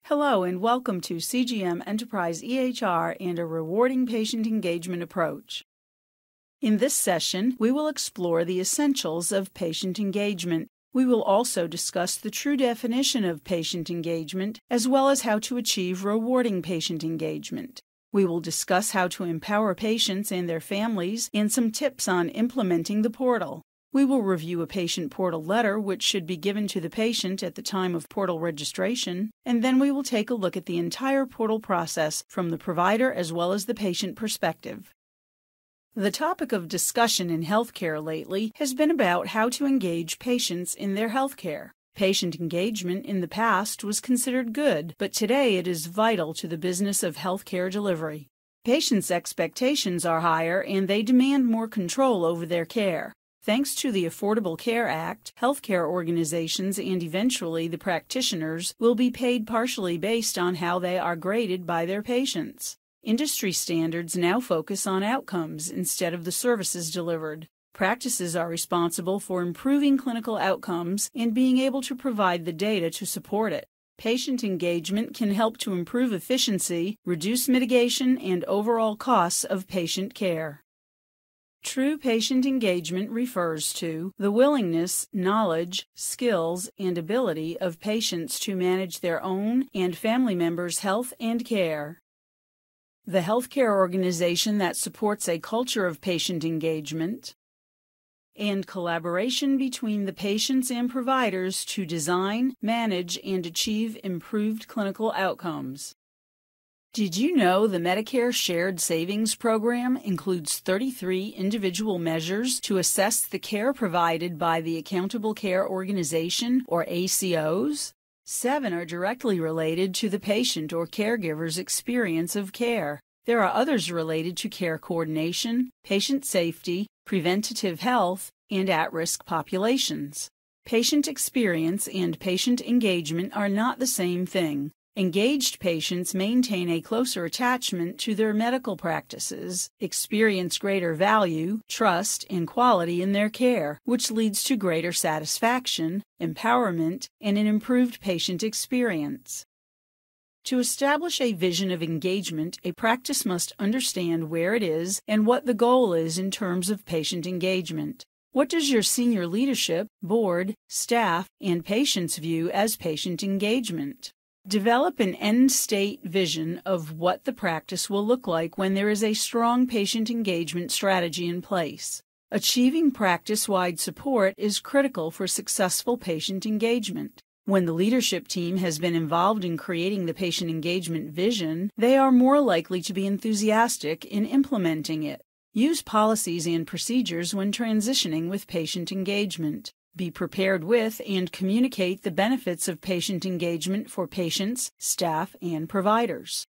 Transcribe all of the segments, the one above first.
Hello and welcome to CGM Enterprise EHR and a rewarding patient engagement approach. In this session, we will explore the essentials of patient engagement. We will also discuss the true definition of patient engagement, as well as how to achieve rewarding patient engagement. We will discuss how to empower patients and their families and some tips on implementing the portal. We will review a patient portal letter, which should be given to the patient at the time of portal registration, and then we will take a look at the entire portal process from the provider as well as the patient perspective. The topic of discussion in healthcare lately has been about how to engage patients in their healthcare. Patient engagement in the past was considered good, but today it is vital to the business of healthcare delivery. Patients' expectations are higher and they demand more control over their care. Thanks to the Affordable Care Act, healthcare organizations and eventually the practitioners will be paid partially based on how they are graded by their patients. Industry standards now focus on outcomes instead of the services delivered. Practices are responsible for improving clinical outcomes and being able to provide the data to support it. Patient engagement can help to improve efficiency, reduce mitigation, and overall costs of patient care. True patient engagement refers to the willingness, knowledge, skills, and ability of patients to manage their own and family members' health and care. The healthcare organization that supports a culture of patient engagement and collaboration between the patients and providers to design, manage, and achieve improved clinical outcomes. Did you know the Medicare Shared Savings Program includes 33 individual measures to assess the care provided by the Accountable Care Organization, or ACOs? 7 are directly related to the patient or caregiver's experience of care. There are others related to care coordination, patient safety, preventative health, and at-risk populations. Patient experience and patient engagement are not the same thing. Engaged patients maintain a closer attachment to their medical practices, experience greater value, trust, and quality in their care, which leads to greater satisfaction, empowerment, and an improved patient experience. To establish a vision of engagement, a practice must understand where it is and what the goal is in terms of patient engagement. What does your senior leadership, board, staff, and patients view as patient engagement? Develop an end-state vision of what the practice will look like when there is a strong patient engagement strategy in place. Achieving practice-wide support is critical for successful patient engagement. When the leadership team has been involved in creating the patient engagement vision, they are more likely to be enthusiastic in implementing it. Use policies and procedures when transitioning with patient engagement. Be prepared with and communicate the benefits of patient engagement for patients, staff, and providers.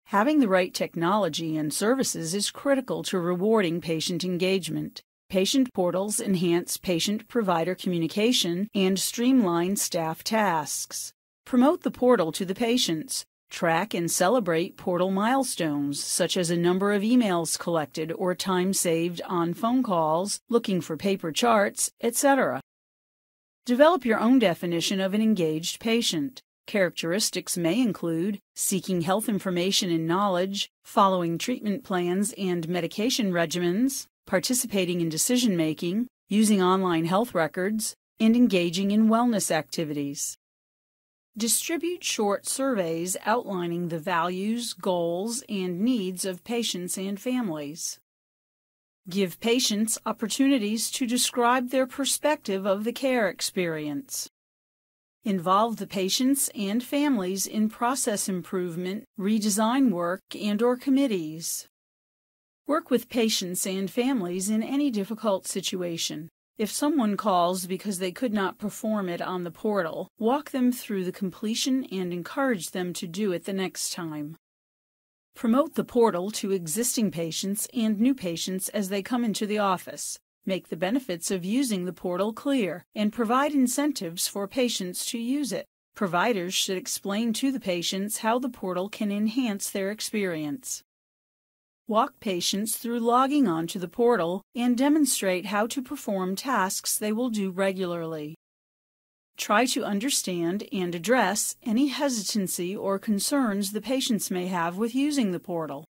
Having the right technology and services is critical to rewarding patient engagement. Patient portals enhance patient-provider communication and streamline staff tasks. Promote the portal to the patients. Track and celebrate portal milestones, such as a number of emails collected or time saved on phone calls, looking for paper charts, etc. Develop your own definition of an engaged patient. Characteristics may include seeking health information and knowledge, following treatment plans and medication regimens, participating in decision-making, using online health records, and engaging in wellness activities. Distribute short surveys outlining the values, goals, and needs of patients and families. Give patients opportunities to describe their perspective of the care experience. Involve the patients and families in process improvement, redesign work, and/or committees. Work with patients and families in any difficult situation. If someone calls because they could not perform it on the portal, walk them through the completion and encourage them to do it the next time. Promote the portal to existing patients and new patients as they come into the office. Make the benefits of using the portal clear and provide incentives for patients to use it. Providers should explain to the patients how the portal can enhance their experience. Walk patients through logging onto the portal and demonstrate how to perform tasks they will do regularly. Try to understand and address any hesitancy or concerns the patients may have with using the portal.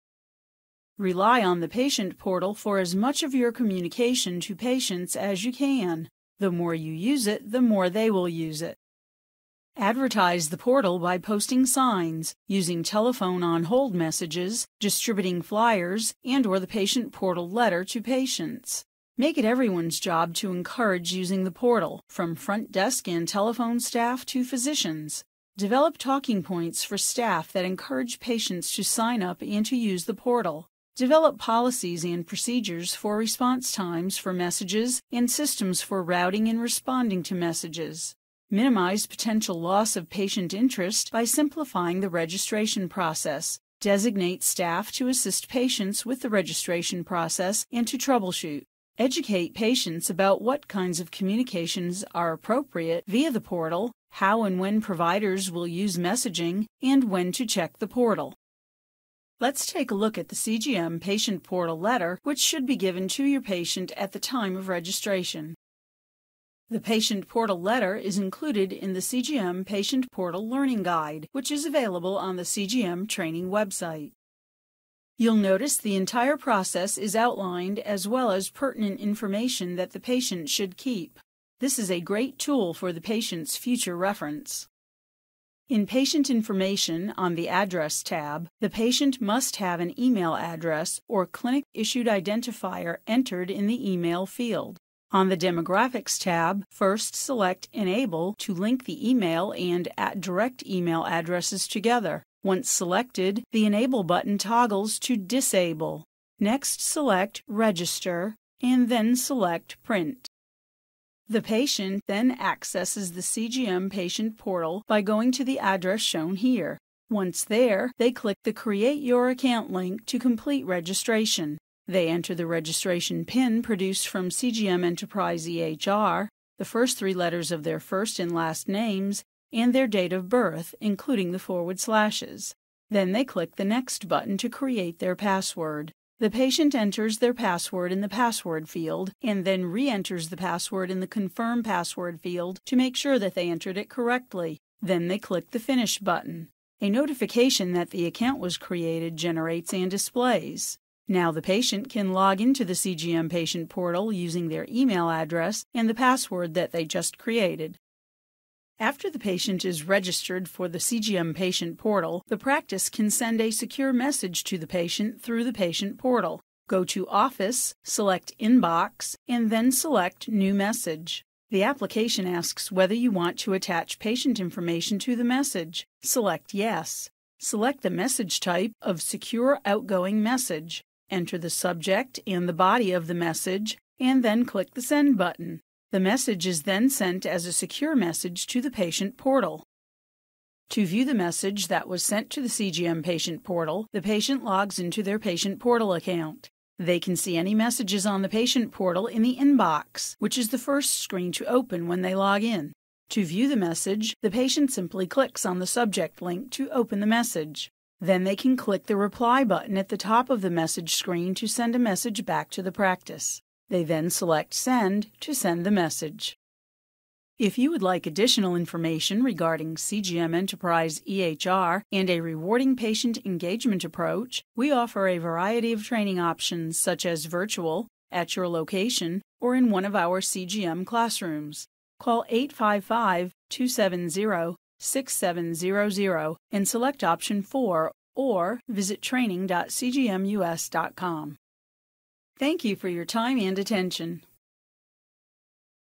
Rely on the patient portal for as much of your communication to patients as you can. The more you use it, the more they will use it. Advertise the portal by posting signs, using telephone on-hold messages, distributing flyers, and/or the patient portal letter to patients. Make it everyone's job to encourage using the portal, from front desk and telephone staff to physicians. Develop talking points for staff that encourage patients to sign up and to use the portal. Develop policies and procedures for response times for messages and systems for routing and responding to messages. Minimize potential loss of patient interest by simplifying the registration process. Designate staff to assist patients with the registration process and to troubleshoot. Educate patients about what kinds of communications are appropriate via the portal, how and when providers will use messaging, and when to check the portal. Let's take a look at the CGM Patient Portal Letter, which should be given to your patient at the time of registration. The Patient Portal Letter is included in the CGM Patient Portal Learning Guide, which is available on the CGM training website. You'll notice the entire process is outlined as well as pertinent information that the patient should keep. This is a great tool for the patient's future reference. In Patient Information on the Address tab, the patient must have an email address or clinic-issued identifier entered in the email field. On the Demographics tab, first select Enable to link the email and direct email addresses together. Once selected, the Enable button toggles to Disable. Next, select Register, and then select Print. The patient then accesses the CGM Patient Portal by going to the address shown here. Once there, they click the Create Your Account link to complete registration. They enter the registration PIN produced from CGM Enterprise EHR, the first 3 letters of their first and last names, and their date of birth, including the /. Then they click the Next button to create their password. The patient enters their password in the password field and then re-enters the password in the Confirm Password field to make sure that they entered it correctly. Then they click the Finish button. A notification that the account was created generates and displays. Now the patient can log into the CGM Patient Portal using their email address and the password that they just created. After the patient is registered for the CGM Patient Portal, the practice can send a secure message to the patient through the Patient Portal. Go to Office, select Inbox, and then select New Message. The application asks whether you want to attach patient information to the message. Select Yes. Select the message type of Secure Outgoing Message. Enter the subject and the body of the message, and then click the Send button. The message is then sent as a secure message to the patient portal. To view the message that was sent to the CGM Patient Portal, the patient logs into their Patient Portal account. They can see any messages on the Patient Portal in the inbox, which is the first screen to open when they log in. To view the message, the patient simply clicks on the subject link to open the message. Then they can click the Reply button at the top of the message screen to send a message back to the practice. They then select Send to send the message. If you would like additional information regarding CGM Enterprise EHR and a rewarding patient engagement approach, we offer a variety of training options such as virtual, at your location, or in one of our CGM classrooms. Call 855-270-6700 and select option 4 or visit training.cgmus.com. Thank you for your time and attention.